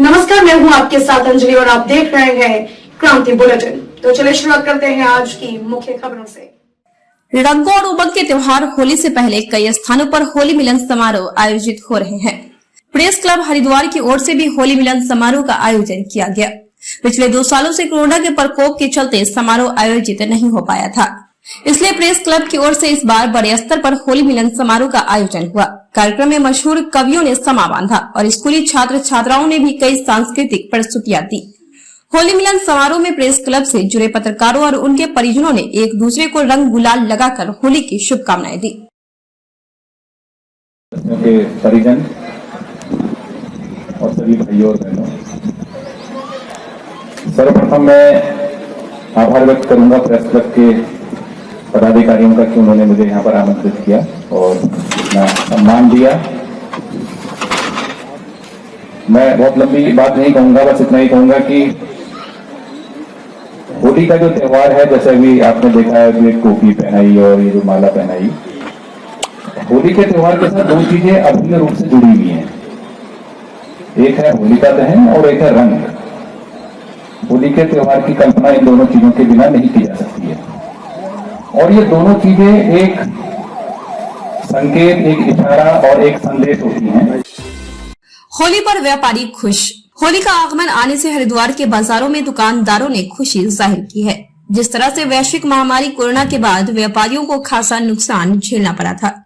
नमस्कार, मैं हूं आपके साथ अंजलि और आप देख रहे हैं क्रांति बुलेटिन। तो चलिए शुरुआत करते हैं आज की मुख्य खबरों से। रंगों और उमंग के त्योहार होली से पहले कई स्थानों पर होली मिलन समारोह आयोजित हो रहे हैं। प्रेस क्लब हरिद्वार की ओर से भी होली मिलन समारोह का आयोजन किया गया। पिछले 2 सालों से कोरोना के प्रकोप के चलते समारोह आयोजित नहीं हो पाया था, इसलिए प्रेस क्लब की ओर से इस बार बड़े स्तर पर होली मिलन समारोह का आयोजन हुआ। कार्यक्रम में मशहूर कवियों ने समा बांधा और स्कूली छात्र छात्राओं ने भी कई सांस्कृतिक प्रस्तुतियां दी। होली मिलन समारोह में प्रेस क्लब से जुड़े पत्रकारों और उनके परिजनों ने एक दूसरे को रंग गुलाल लगाकर होली की शुभकामनाएं दी। परिजन और सभी भाइयों और बहनों, सर्वप्रथम मैं आभार व्यक्त करूंगा प्रेस क्लब के पदाधिकारियों का कि उन्होंने मुझे यहाँ पर आमंत्रित किया और अपना सम्मान दिया। मैं बहुत लंबी बात नहीं कहूंगा, बस इतना ही कहूंगा कि होली का जो त्योहार है, जैसे अभी आपने देखा है कि टोपी पहनाई और ये जो माला पहनाई, होली के त्योहार के साथ 2 चीजें अभिन्न रूप से जुड़ी हुई हैं। एक है होलिका दहन और एक है रंग। होली के त्योहार की कल्पना इन दोनों चीजों के बिना नहीं की जा सकती है और ये दोनों चीजें एक संकेत, एक इशारा और एक संदेश होती हैं। होली पर व्यापारी खुश। होली का आगमन आने से हरिद्वार के बाजारों में दुकानदारों ने खुशी जाहिर की है। जिस तरह से वैश्विक महामारी कोरोना के बाद व्यापारियों को खासा नुकसान झेलना पड़ा था,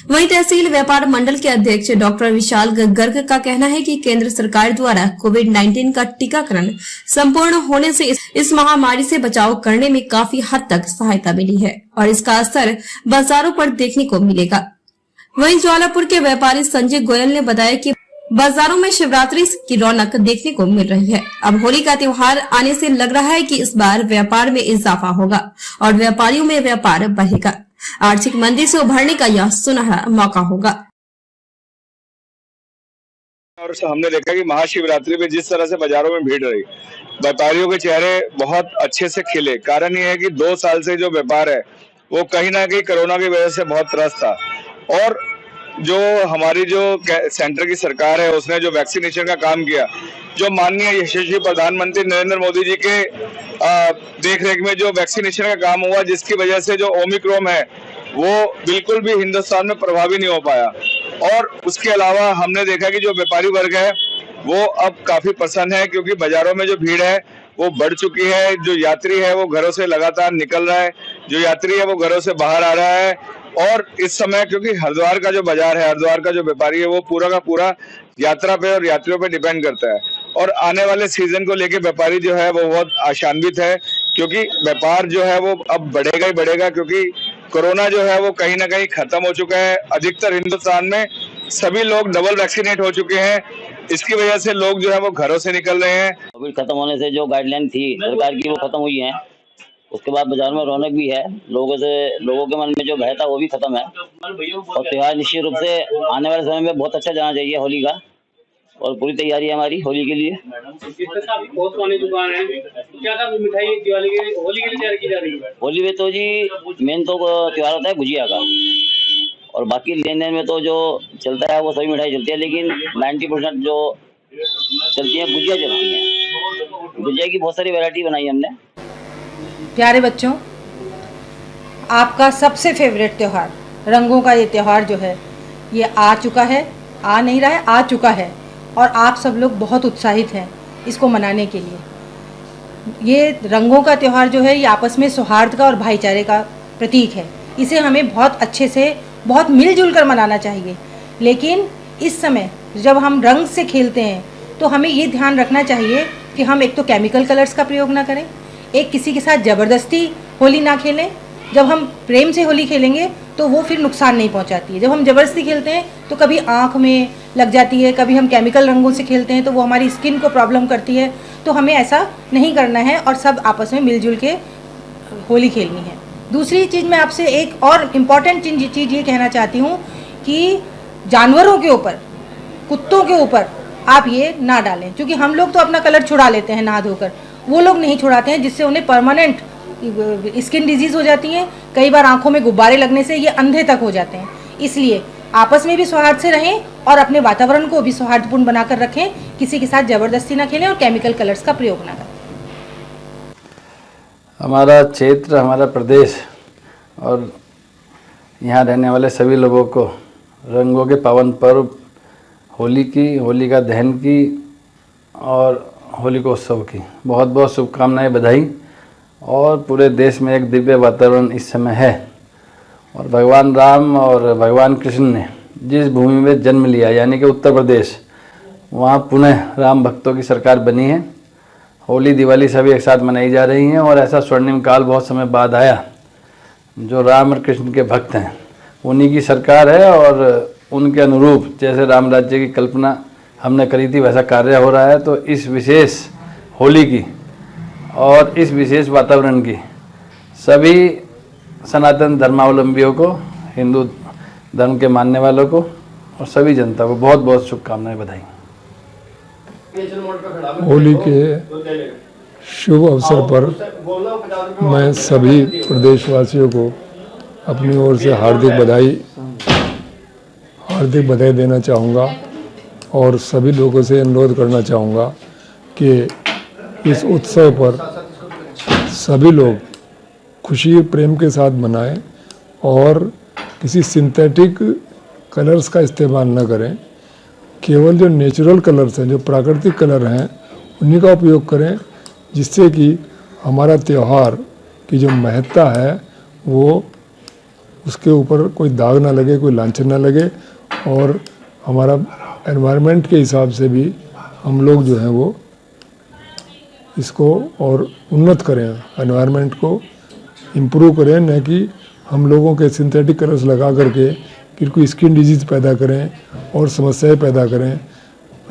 वहीं तहसील व्यापार मंडल के अध्यक्ष डॉक्टर विशाल गर्ग का कहना है कि केंद्र सरकार द्वारा कोविड-19 का टीकाकरण संपूर्ण होने से इस महामारी से बचाव करने में काफी हद तक सहायता मिली है और इसका असर बाजारों पर देखने को मिलेगा। वहीं ज्वालापुर के व्यापारी संजय गोयल ने बताया कि बाजारों में शिवरात्रि की रौनक देखने को मिल रही है। अब होली का त्योहार आने से लग रहा है कि इस बार व्यापार में इजाफा होगा और व्यापारियों में व्यापार बढ़ेगा। आर्थिक मंदी से उभरने का यह सुनहरा मौका होगा। और हमने देखा कि महाशिवरात्रि में जिस तरह से बाजारों में भीड़ रही, व्यापारियों के चेहरे बहुत अच्छे से खिले। कारण ये है कि 2 साल से जो व्यापार है वो कहीं ना कहीं कोरोना की वजह से बहुत त्रस्त था और जो हमारी जो सेंटर की सरकार है उसने जो वैक्सीनेशन का काम किया, जो माननीय यशस्वी प्रधानमंत्री नरेंद्र मोदी जी के देखरेख में जो वैक्सीनेशन का काम हुआ, जिसकी वजह से जो ओमिक्रॉन है वो बिल्कुल भी हिंदुस्तान में प्रभावी नहीं हो पाया। और उसके अलावा हमने देखा कि जो व्यापारी वर्ग है वो अब काफी प्रसन्न है क्योंकि बाजारों में जो भीड़ है वो बढ़ चुकी है। जो यात्री है वो घरों से लगातार निकल रहा है, जो यात्री है वो घरों से बाहर आ रहा है और इस समय क्योंकि हरिद्वार का जो बाजार है, हरिद्वार का जो व्यापारी है वो पूरा का पूरा यात्रा पे और यात्रियों पे डिपेंड करता है और आने वाले सीजन को लेके व्यापारी जो है वो बहुत आशान्वित है क्योंकि व्यापार जो है वो अब बढ़ेगा ही बढ़ेगा क्योंकि कोरोना जो है वो कहीं ना कहीं खत्म हो चुका है। अधिकतर हिंदुस्तान में सभी लोग डबल वैक्सीनेट हो चुके हैं, इसकी वजह से लोग जो है वो घरों से निकल रहे हैं। कोविड खत्म होने से जो गाइडलाइन थी सरकार की वो खत्म हुई है, उसके बाद बाजार में रौनक भी है, लोगों के मन में जो भय था वो भी खत्म है और त्योहार निश्चित रूप से आने वाले समय में बहुत अच्छा जाना चाहिए होली का और पूरी तैयारी है हमारी होली के लिए। होली में तो जी मेन तो त्योहार होता है गुजिया का और बाकी लेन देन में तो जो चलता है वो सभी मिठाई चलती है, लेकिन 90% जो चलती है गुजिया चलती है। गुजिया की बहुत सारी वैरायटी बनाई हमने। प्यारे बच्चों, आपका सबसे फेवरेट त्यौहार रंगों का ये त्यौहार जो है ये आ चुका है, आ नहीं रहा है, आ चुका है और आप सब लोग बहुत उत्साहित हैं इसको मनाने के लिए। ये रंगों का त्यौहार जो है ये आपस में सौहार्द का और भाईचारे का प्रतीक है। इसे हमें बहुत अच्छे से, बहुत मिलजुल कर मनाना चाहिए। लेकिन इस समय जब हम रंग से खेलते हैं तो हमें ये ध्यान रखना चाहिए कि हम एक तो केमिकल कलर्स का प्रयोग ना करें, एक किसी के साथ ज़बरदस्ती होली ना खेलें। जब हम प्रेम से होली खेलेंगे तो वो फिर नुकसान नहीं पहुंचाती है। जब हम ज़बरदस्ती खेलते हैं तो कभी आँख में लग जाती है, कभी हम केमिकल रंगों से खेलते हैं तो वो हमारी स्किन को प्रॉब्लम करती है। तो हमें ऐसा नहीं करना है और सब आपस में मिलजुल के होली खेलनी है। दूसरी चीज़ मैं आपसे एक और इम्पॉर्टेंट चीज़ ये कहना चाहती हूँ कि जानवरों के ऊपर, कुत्तों के ऊपर आप ये ना डालें, क्योंकि हम लोग तो अपना कलर छुड़ा लेते हैं नहा धोकर, वो लोग नहीं छुड़ाते हैं, जिससे उन्हें परमानेंट स्किन डिजीज़ हो जाती हैं। कई बार आंखों में गुब्बारे लगने से ये अंधे तक हो जाते हैं। इसलिए आपस में भी सौहार्द से रहें और अपने वातावरण को भी सौहार्दपूर्ण बनाकर रखें, किसी के साथ जबरदस्ती ना खेलें और केमिकल कलर्स का प्रयोग ना करें। हमारा क्षेत्र, हमारा प्रदेश और यहाँ रहने वाले सभी लोगों को रंगों के पावन पर्व होली की, होलिका दहन की और होलिकोत्सव की बहुत बहुत शुभकामनाएं, बधाई। और पूरे देश में एक दिव्य वातावरण इस समय है और भगवान राम और भगवान कृष्ण ने जिस भूमि में जन्म लिया यानी कि उत्तर प्रदेश, वहाँ पुनः राम भक्तों की सरकार बनी है। होली दिवाली सभी एक साथ मनाई जा रही हैं और ऐसा स्वर्णिम काल बहुत समय बाद आया। जो राम और कृष्ण के भक्त हैं उन्हीं की सरकार है और उनके अनुरूप जैसे राम राज्य की कल्पना हमने करी थी वैसा कार्य हो रहा है। तो इस विशेष होली की और इस विशेष वातावरण की सभी सनातन धर्मावलंबियों को, हिंदू धर्म के मानने वालों को और सभी जनता को बहुत बहुत शुभकामनाएं, बधाई। होली के शुभ अवसर पर मैं सभी प्रदेशवासियों को अपनी ओर से हार्दिक बधाई देना चाहूँगा और सभी लोगों से अनुरोध करना चाहूँगा कि इस उत्सव पर सभी लोग खुशी प्रेम के साथ मनाएं और किसी सिंथेटिक कलर्स का इस्तेमाल न करें। केवल जो नेचुरल कलर्स हैं, जो प्राकृतिक कलर हैं, उन्हीं का उपयोग करें, जिससे कि हमारा त्यौहार की जो महत्ता है वो उसके ऊपर कोई दाग ना लगे, कोई लांछन ना लगे और हमारा एनवायरनमेंट के हिसाब से भी हम लोग जो हैं वो इसको और उन्नत करें, एनवायरनमेंट को इम्प्रूव करें, न कि हम लोगों के सिंथेटिक कलर्स लगा करके फिर कोई स्किन डिजीज़ पैदा करें और समस्याएं पैदा करें,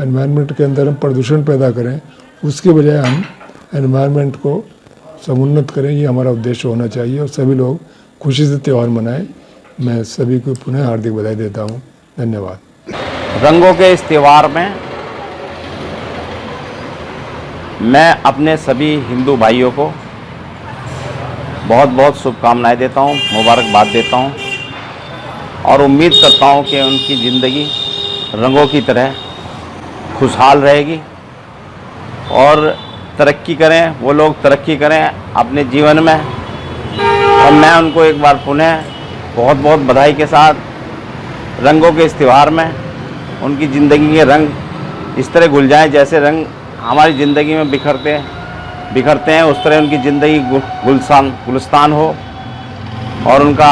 एनवायरनमेंट के अंदर हम प्रदूषण पैदा करें। उसके बजाय हम एनवायरनमेंट को समुन्नत करें, ये हमारा उद्देश्य होना चाहिए और सभी लोग खुशी से त्यौहार मनाएं। मैं सभी को पुनः हार्दिक बधाई देता हूँ। धन्यवाद। रंगों के इस त्यौहार में मैं अपने सभी हिंदू भाइयों को बहुत बहुत शुभकामनाएं देता हूँ, मुबारकबाद देता हूँ और उम्मीद करता हूँ कि उनकी ज़िंदगी रंगों की तरह खुशहाल रहेगी और तरक्की करें, वो लोग तरक्की करें अपने जीवन में। और मैं उनको एक बार पुनः बहुत बहुत बधाई के साथ रंगों के इस त्यौहार में उनकी ज़िंदगी के रंग इस तरह घुल जाएं जैसे रंग हमारी ज़िंदगी में बिखरते हैं, उस तरह उनकी ज़िंदगी गुलस्तान हो और उनका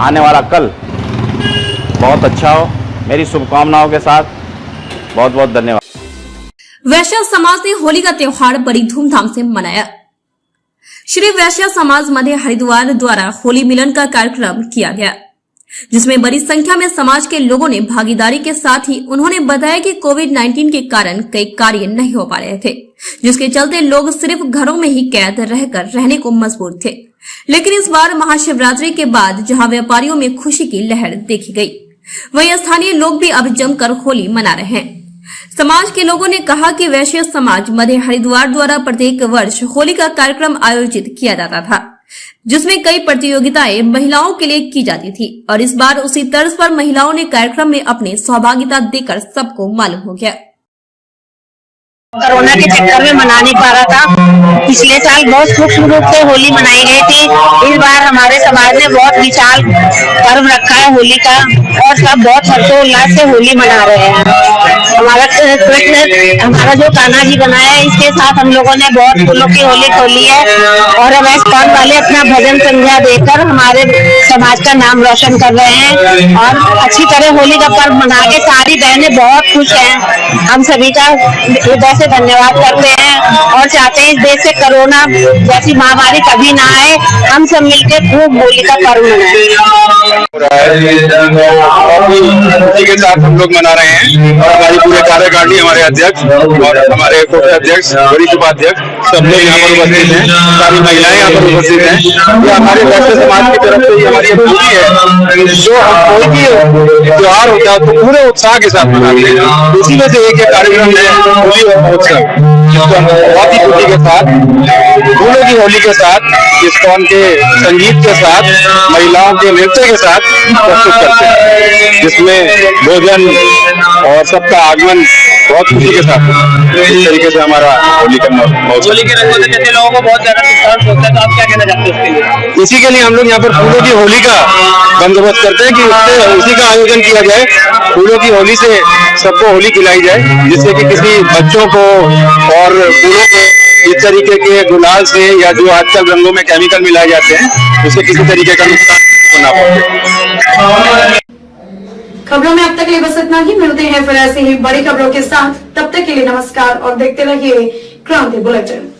आने वाला कल बहुत अच्छा हो। मेरी शुभकामनाओं के साथ बहुत बहुत धन्यवाद। वैश्य समाज ने होली का त्योहार बड़ी धूमधाम से मनाया। श्री वैश्य समाज मध्य हरिद्वार द्वारा होली मिलन का कार्यक्रम किया गया, जिसमें बड़ी संख्या में समाज के लोगों ने भागीदारी के साथ ही उन्होंने बताया कि कोविड-19 के कारण कई कार्य नहीं हो पा रहे थे, जिसके चलते लोग सिर्फ घरों में ही कैद रहकर रहने को मजबूर थे। लेकिन इस बार महाशिवरात्रि के बाद जहां व्यापारियों में खुशी की लहर देखी गई, वहीं स्थानीय लोग भी अब जमकर होली मना रहे हैं। समाज के लोगों ने कहा कि वैश्य समाज मध्य हरिद्वार द्वारा प्रत्येक वर्ष होली का कार्यक्रम आयोजित किया जाता था, जिसमें कई प्रतियोगिताएं महिलाओं के लिए की जाती थी और इस बार उसी तर्ज पर महिलाओं ने कार्यक्रम में अपनी सहभागिता देकर सबको मालूम हो गया। कोरोना के चक्कर में मना नहीं पा रहा था। पिछले साल बहुत सूक्ष्म रूप से होली मनाई गई थी। इस बार हमारे समाज ने बहुत विशाल पर्व रखा है होली का और सब बहुत हर्षोल्लास से होली मना रहे हैं। हमारा कृष्ण, हमारा जो कान्हा जी बनाया है, इसके साथ हम लोगों ने बहुत फूलों की होली खोली है और अब कौन वाले अपना भजन संध्या देकर हमारे समाज का नाम रोशन कर रहे हैं और अच्छी तरह होली का पर्व मना के सारी बहनें बहुत खुश हैं। हम सभी का हृदय से धन्यवाद करते हैं और चाहते हैं इस देश से कोरोना जैसी महामारी कभी ना आए। हम सब मिलकर खूब होली का पर्व मनाएं। खुशी के साथ हम लोग मना रहे हैं और हमारी पूरे कार्यकारिणी, हमारे अध्यक्ष और हमारे कोषाध्यक्ष अध्यक्ष, वरिष्ठ उपाध्यक्ष सब लोग यहाँ पर उपस्थित हैं, सारी महिलाएं यहाँ पर उपस्थित हैं। ये हमारे वैश्य समाज की तरफ से हमारी भूमि है, जो कोई भी त्योहार होता है तो पूरे उत्साह के साथ मनाते हैं। इसी में से एक कार्यक्रम है होली महोत्सव। जिसको हम बहुत ही खुशी के साथ फूलों की होली के साथ इस्कॉन के संगीत के साथ महिलाओं के नृत्य के साथ प्रस्तुत करते हैं, जिसमें भोजन और सबका आगमन बहुत खुशी के साथ इस तरीके से हमारा होली का महोत्सव। होली के रंगों से जैसे लोगों को बहुत ज्यादा नुकसान होता है, तो आप क्या कहना चाहते हैं उसके लिए? इसी के लिए हम लोग यहाँ पर फूलों की होली का बंदोबस्त करते हैं कि उसी का आयोजन किया जाए, फूलों की होली से सबको होली खिलाई जाए, जिससे कि किसी बच्चों को और फूलों को इस तरीके के गुलाल से या जो आजकल रंगों में केमिकल मिलाए जाते हैं उससे किसी तरीके का नुकसान ना पहुंचे। खबरों में अब तक के लिए बस इतना ही। मिलते हैं फिर ऐसे ही बड़ी खबरों के साथ। तब तक के लिए नमस्कार और देखते रहिए क्रांति बुलेटिन।